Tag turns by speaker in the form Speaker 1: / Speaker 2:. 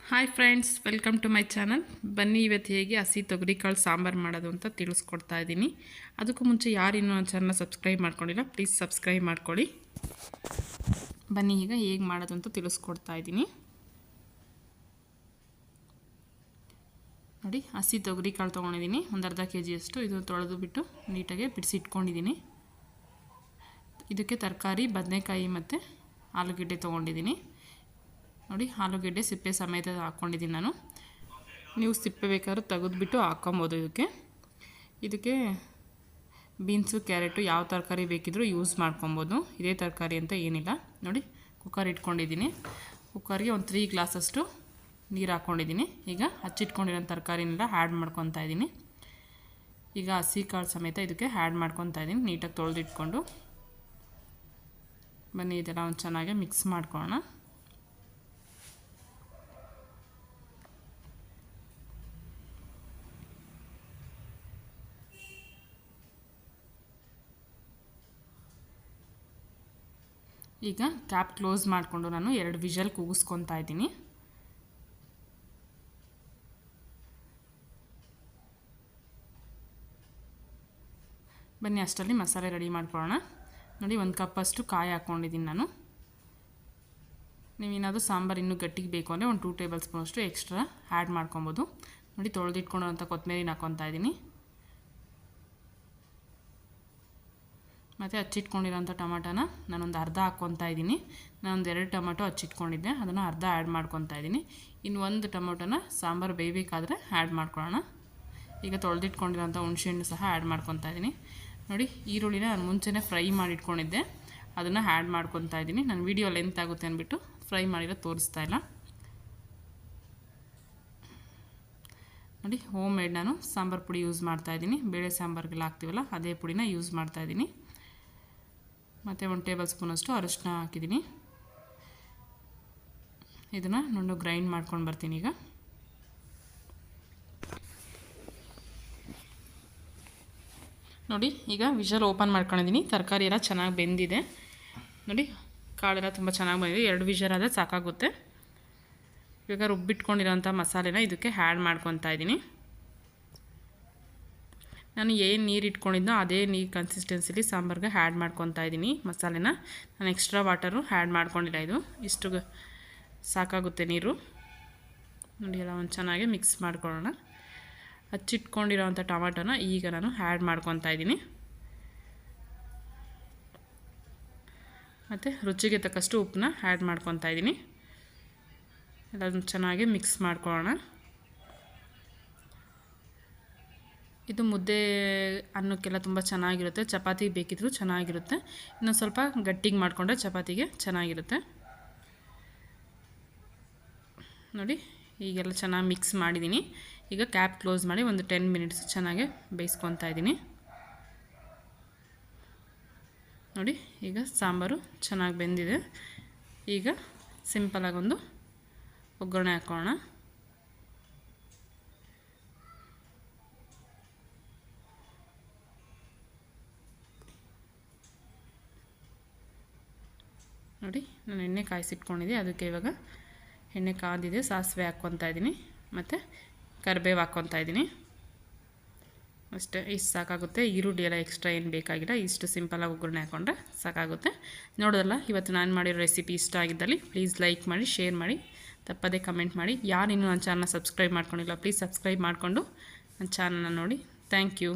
Speaker 1: Hi friends, welcome to my channel. ಬನ್ನಿ ಇವತ್ತು ಹೇಗೆ ಹಸಿ ತೊಗರಿಕಾಳು ಸಾಂಬಾರು ಮಾಡೋದು ಅಂತ ತಿಳಿಸ್ಕೊಡ್ತಾ ಇದ್ದೀನಿ. ಅದಕ್ಕೂ ಮುಂಚೆ ಯಾರು ಇನ್ನೂ ನನ್ನ ಚಾನಲ್ನ ಸಬ್ಸ್ಕ್ರೈಬ್ ಮಾಡ್ಕೊಂಡಿಲ್ಲ, ಪ್ಲೀಸ್ ಸಬ್ಸ್ಕ್ರೈಬ್ ಮಾಡ್ಕೊಳ್ಳಿ. ಬನ್ನಿ ಈಗ ಹೇಗೆ ಮಾಡೋದು ಅಂತ ತಿಳಿಸ್ಕೊಡ್ತಾ ಇದ್ದೀನಿ. ನೋಡಿ, ಹಸಿ ತೊಗರಿಕಾಳು ತೊಗೊಂಡಿದ್ದೀನಿ, ಒಂದು ಅರ್ಧ kg. ಇದು ತೊಳೆದು ಬಿಟ್ಟು ನೀಟಾಗಿ ಬಿಡಿಸಿಟ್ಕೊಂಡಿದ್ದೀನಿ. ಇದಕ್ಕೆ ತರಕಾರಿ ಬದನೆಕಾಯಿ ಮತ್ತು ಆಲೂಗೆಡ್ಡೆ ತೊಗೊಂಡಿದ್ದೀನಿ. ನೋಡಿ, ಆಲೂಗೆಡ್ಡೆ ಸಿಪ್ಪೆ ಸಮೇತ ಹಾಕ್ಕೊಂಡಿದ್ದೀನಿ ನಾನು. ನೀವು ಸಿಪ್ಪೆ ಬೇಕಾದ್ರೂ ತೆಗೆದುಬಿಟ್ಟು ಹಾಕ್ಕೊಬೋದು. ಇದಕ್ಕೆ ಬೀನ್ಸು, ಕ್ಯಾರೆಟು ಯಾವ ತರಕಾರಿ ಬೇಕಿದ್ರೂ ಯೂಸ್ ಮಾಡ್ಕೊಬೋದು. ಇದೇ ತರಕಾರಿ ಅಂತ ಏನಿಲ್ಲ. ನೋಡಿ, ಕುಕ್ಕರ್ ಇಟ್ಕೊಂಡಿದ್ದೀನಿ. ಕುಕ್ಕರ್ಗೆ ಒಂದು 3 ಗ್ಲಾಸಷ್ಟು ನೀರು ಹಾಕ್ಕೊಂಡಿದ್ದೀನಿ. ಈಗ ಹಚ್ಚಿಟ್ಕೊಂಡಿರೋ ತರಕಾರಿನೆಲ್ಲ ಆ್ಯಡ್ ಮಾಡ್ಕೊತಾ ಇದ್ದೀನಿ. ಈಗ ಹಸಿ ಕಾಳು ಸಮೇತ ಇದಕ್ಕೆ ಆ್ಯಡ್ ಮಾಡ್ಕೊತಾ ಇದ್ದೀನಿ. ನೀಟಾಗಿ ತೊಳೆದಿಟ್ಕೊಂಡು ಬನ್ನಿ ಇದೆಲ್ಲ ಒಂದು ಚೆನ್ನಾಗಿ ಮಿಕ್ಸ್ ಮಾಡ್ಕೊಳ್ಳೋಣ. ಈಗ ಕ್ಯಾಪ್ ಕ್ಲೋಸ್ ಮಾಡಿಕೊಂಡು ನಾನು 2 ವಿಷಲ್ ಕೂಗಿಸ್ಕೊತಾ ಇದ್ದೀನಿ. ಬನ್ನಿ ಅಷ್ಟರಲ್ಲಿ ಮಸಾಲೆ ರೆಡಿ ಮಾಡ್ಕೊಳ್ಳೋಣ. ನೋಡಿ, 1 ಕಪ್ಪಷ್ಟು ಕಾಯಿ ಹಾಕ್ಕೊಂಡಿದ್ದೀನಿ ನಾನು. ನೀವೇನಾದರೂ ಸಾಂಬಾರು ಇನ್ನೂ ಗಟ್ಟಿಗೆ ಬೇಕು ಅಂದರೆ ಒಂದು 2 ಟೇಬಲ್ ಸ್ಪೂನಷ್ಟು ಎಕ್ಸ್ಟ್ರಾ ಆ್ಯಡ್ ಮಾಡ್ಕೊಬೋದು. ನೋಡಿ, ತೊಳೆದಿಟ್ಕೊಳ್ಳೋಂಥ ಕೊತ್ತಂಬರಿನ ಹಾಕ್ಕೊತಾ ಇದ್ದೀನಿ. ಮತ್ತು ಹಚ್ಚಿಟ್ಕೊಂಡಿರೋಂಥ ಟೊಮಾಟೋನ ನಾನೊಂದು ಅರ್ಧ ಹಾಕ್ಕೊತಾ ಇದ್ದೀನಿ. ನಾನೊಂದು 2 ಟೊಮೆಟೊ ಹಚ್ಚಿಟ್ಕೊಂಡಿದ್ದೆ, ಅದನ್ನು ಅರ್ಧ ಆ್ಯಡ್ ಮಾಡ್ಕೊತಾ ಇದ್ದೀನಿ. ಇನ್ನು 1 ಟೊಮೆಟೊನ ಸಾಂಬಾರು ಬೇಯಬೇಕಾದ್ರೆ ಆ್ಯಡ್ ಮಾಡ್ಕೊಳ್ಳೋಣ. ಈಗ ತೊಳೆದಿಟ್ಕೊಂಡಿರೋಂಥ ಹುಣಸೆಹಣ್ಣು ಸಹ ಆ್ಯಡ್ ಮಾಡ್ಕೊತಾ ಇದ್ದೀನಿ. ನೋಡಿ, ಈರುಳ್ಳಿನ ನಾನು ಮುಂಚೆನೇ ಫ್ರೈ ಮಾಡಿಟ್ಕೊಂಡಿದ್ದೆ, ಅದನ್ನು ಆ್ಯಡ್ ಮಾಡ್ಕೊತಾ ಇದ್ದೀನಿ. ನಾನು ವೀಡಿಯೋ ಲೆಂತ್ ಆಗುತ್ತೆ ಅಂದ್ಬಿಟ್ಟು ಫ್ರೈ ಮಾಡಿರೋ ತೋರಿಸ್ತಾ ಇಲ್ಲ. ನೋಡಿ, ಹೋಮ್ ಮೇಡ್ ನಾನು ಸಾಂಬಾರು ಪುಡಿ ಯೂಸ್ ಮಾಡ್ತಾಯಿದ್ದೀನಿ. ಬೇಳೆ ಸಾಂಬಾರಿಗೆಲ್ಲ ಹಾಕ್ತೀವಲ್ಲ ಅದೇ ಪುಡಿನ ಯೂಸ್ ಮಾಡ್ತಾಯಿದ್ದೀನಿ. ಮತ್ತು 1 ಟೇಬಲ್ ಸ್ಪೂನಷ್ಟು ಅರಿಶಿನ ಹಾಕಿದ್ದೀನಿ. ಇದನ್ನು ನಾನು ಗ್ರೈಂಡ್ ಮಾಡ್ಕೊಂಡು ಬರ್ತೀನಿ. ಈಗ ನೋಡಿ, ಈಗ ವಿಷಲ್ ಓಪನ್ ಮಾಡ್ಕೊಂಡಿದ್ದೀನಿ. ತರಕಾರಿ ಎಲ್ಲ ಚೆನ್ನಾಗಿ ಬೆಂದಿದೆ. ನೋಡಿ, ಕಾಳೆಲ್ಲ ತುಂಬ ಚೆನ್ನಾಗಿ ಬಂದಿದೆ. 2 ವಿಷಲ್ ಆದರೆ ಸಾಕಾಗುತ್ತೆ. ಇವಾಗ ರುಬ್ಬಿಟ್ಕೊಂಡಿರೋಂಥ ಮಸಾಲೆನ ಇದಕ್ಕೆ ಆ್ಯಡ್ ಮಾಡ್ಕೊತಾ ಇದ್ದೀನಿ. ನಾನು ಏನು ನೀರು ಇಟ್ಕೊಂಡಿದ್ದೋ ಅದೇ ನೀರು ಕನ್ಸಿಸ್ಟೆನ್ಸಿಲಿ ಸಾಂಬಾರಿಗೆ ಆ್ಯಡ್ ಮಾಡ್ಕೊತಾ ಇದ್ದೀನಿ ಮಸಾಲೆನ. ನಾನು ಎಕ್ಸ್ಟ್ರಾ ವಾಟರು ಆ್ಯಡ್ ಮಾಡ್ಕೊಂಡಿಲ್ಲ. ಇಷ್ಟು ಸಾಕಾಗುತ್ತೆ ನೀರು. ನೋಡಿ, ಎಲ್ಲ ಒಂದು ಚೆನ್ನಾಗಿ ಮಿಕ್ಸ್ ಮಾಡ್ಕೊಳ್ಳೋಣ. ಹಚ್ಚಿಟ್ಕೊಂಡಿರೋಂಥ ಟೊಮಾಟೋನ ಈಗ ನಾನು ಆ್ಯಡ್ ಮಾಡ್ಕೊತಾ ಇದ್ದೀನಿ. ಮತ್ತು ರುಚಿಗೆ ತಕ್ಕಷ್ಟು ಉಪ್ಪನ್ನ ಆ್ಯಡ್ ಮಾಡ್ಕೊತಾ ಇದ್ದೀನಿ. ಎಲ್ಲದನ್ನು ಚೆನ್ನಾಗಿ ಮಿಕ್ಸ್ ಮಾಡ್ಕೊಳ್ಳೋಣ. ಇದು ಮುದ್ದೆ ಅನ್ನಕ್ಕೆಲ್ಲ ತುಂಬ ಚೆನ್ನಾಗಿರುತ್ತೆ. ಚಪಾತಿ ಬೇಕಿದ್ರೂ ಚೆನ್ನಾಗಿರುತ್ತೆ. ಇನ್ನೊಂದು ಸ್ವಲ್ಪ ಗಟ್ಟಿಗೆ ಮಾಡಿಕೊಂಡ್ರೆ ಚಪಾತಿಗೆ ಚೆನ್ನಾಗಿರುತ್ತೆ. ನೋಡಿ, ಈಗೆಲ್ಲ ಚೆನ್ನಾಗಿ ಮಿಕ್ಸ್ ಮಾಡಿದ್ದೀನಿ. ಈಗ ಕ್ಯಾಪ್ ಕ್ಲೋಸ್ ಮಾಡಿ ಒಂದು 10 ಮಿನಿಟ್ಸ್ ಚೆನ್ನಾಗಿ ಬೇಯಿಸ್ಕೊತಾ ಇದ್ದೀನಿ. ನೋಡಿ, ಈಗ ಸಾಂಬಾರು ಚೆನ್ನಾಗಿ ಬೆಂದಿದೆ. ಈಗ ಸಿಂಪಲಾಗಿ ಒಂದು ಒಗ್ಗರಣೆ ಹಾಕೋಣ. ನೋಡಿ, ನಾನು ಎಣ್ಣೆ ಕಾಯಿಸಿಟ್ಕೊಂಡಿದ್ದೆ. ಅದಕ್ಕೆ ಇವಾಗ ಎಣ್ಣೆ ಕಾದಿದೆ. ಸಾಸಿವೆ ಹಾಕ್ಕೊತಾ ಇದ್ದೀನಿ ಮತ್ತು ಕರಿಬೇವು ಹಾಕ್ಕೊತಾ ಇದ್ದೀನಿ. ಅಷ್ಟೇ, ಇಷ್ಟು ಸಾಕಾಗುತ್ತೆ. ಈರುಳ್ಳಿ ಎಲ್ಲ ಎಕ್ಸ್ಟ್ರಾ ಏನು ಬೇಕಾಗಿಲ್ಲ. ಇಷ್ಟು ಸಿಂಪಲಾಗಿ ಒಗ್ಗರಣೆ ಹಾಕ್ಕೊಂಡ್ರೆ ಸಾಕಾಗುತ್ತೆ. ನೋಡೋದಲ್ಲ, ಇವತ್ತು ನಾನು ಮಾಡಿರೋ ರೆಸಿಪಿ ಇಷ್ಟ ಆಗಿದ್ದಲ್ಲಿ ಪ್ಲೀಸ್ ಲೈಕ್ ಮಾಡಿ, ಶೇರ್ ಮಾಡಿ, ತಪ್ಪದೇ ಕಮೆಂಟ್ ಮಾಡಿ. ಯಾರು ಇನ್ನೂ ನನ್ನ ಚಾನಲ್ನ ಸಬ್ಸ್ಕ್ರೈಬ್ ಮಾಡ್ಕೊಂಡಿಲ್ಲ ಪ್ಲೀಸ್ ಸಬ್ಸ್ಕ್ರೈಬ್ ಮಾಡಿಕೊಂಡು ನನ್ನ ಚಾನಲ್ನ ನೋಡಿ. Thank you.